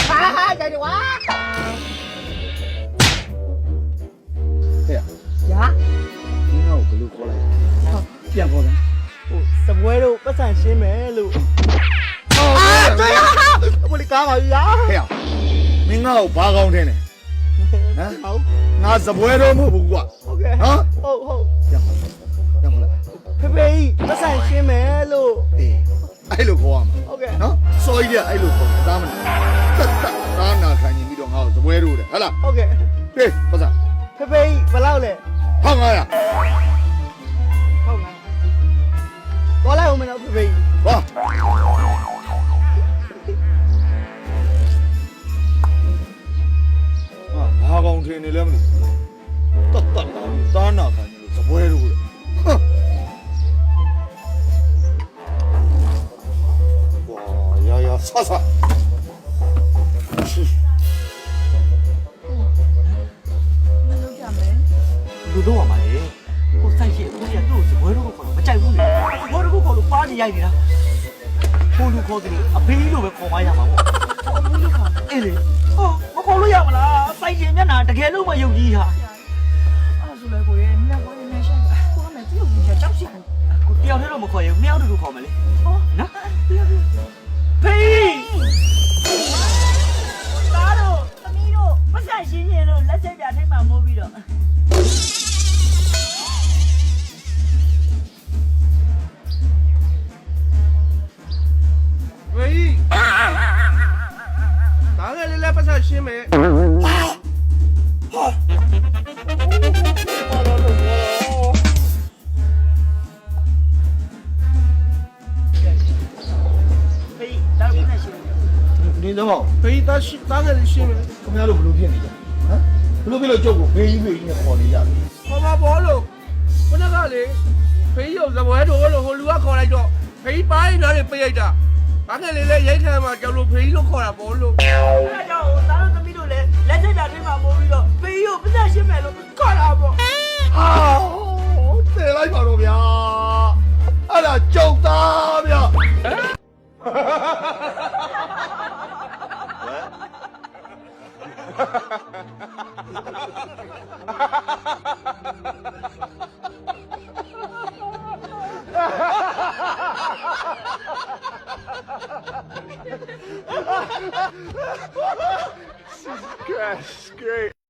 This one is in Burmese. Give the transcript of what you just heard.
ဟာကြိုက်တယ်ကွာဟဲ့ညာဒီငါ့ကိုဘယ်လိုခေါ်လိုက်ပြန်ခေါ်လားဟိုစပွဲတို့ပတ်စံရှင်းမယ်လို့တွေ့ရဘယ်ကားပါဗျာဟဲ့မင်းငါ့ကိုဘာကောင်းထင်းလဲဟမ်ငါစပွဲတော့မဟုတ်ဘူးကွာဟုတ်ကဲ့ဟုတ်ပြန်ခေါ်လိုက်ဖေဖေကြီးပတ်စံရှင်းမယ်လို့အေးအဲ့လိုခေါ်ရမှာဟုတ်ကဲ့နော်စော်ကြီးကအဲ့လိုခေါ်တာမလားတာနာခံရင်ပြီးတော့ငါ့ကိုစပွဲတော့တယ်ဟဟလားဟုတ်ကဲ့ဟေးပတ်စံဖေဖေကြီးဘယ်လောက်လဲ1900ဟုတ်ငါတော်လိုက်ဦးမနော်ဖေဖေကြီးဟာဘာကောင်းထင်းနေလဲမလို့တတ်တာနာခံရင်စပွဲတော့တယ်呀，擦擦。လူတော့ပါလေဟိုဆိုင်ရှိဦးကြီးကသူ့ကိုစပွဲတော့ခေါ်တော့မကြိုက်ဘူးလေစပွဲတော့ခေါ်လို့ပါနေရိုက်နေတာဟိုလူခေါ်တယ်အဖေကြီးလိုပဲခေါ်မရမှာပေါ့အဖေကြီးခေါ်အေးလေဟောမခေါ်လို့ရမလားဆိုင်ရှင်မျက်နှာတကယ်လို့မယုံကြည်ဟာအဲ့ဆိုလေကိုရဲ့မြတ်ကိုနေရှင်းကိုကလည်းသူ့ကိုကြောက်စီတယ်ကိုတယောက်တည်းတော့မခေါ်ရင်မြောက်တူခေါ်မယ်လေဟောနော်ဖေးသားတို့သမီးတို့ပတ်စံရှင်းရင်လို့လက်ချက်ပြထိုက်မှမိုးပြီးတော့喂，哪个人来不上新闻？ဖေးဒါပတ်စံရှင်း你怎么？喂，哪个人新闻？他们家都不录片的呀？啊？不录片了，叫我飞飞你好的呀？我把包了，我那个人，飞有什么多了，我如果考来着，飞八一哪里不一样？哪个人来一天嘛，叫我飞都考了包了。အဲ့ဒါကြောင့်သားတို့သမီးတို့လည်းလက်ချက်ပြထိုက်မှမိုးပြီးတော့ဖေးကိုပတ်စံရှင်းမယ်လို့ခေါ်တာပေါ့啊！得来把路边，俺俩叫大边。哈哈哈哈哈！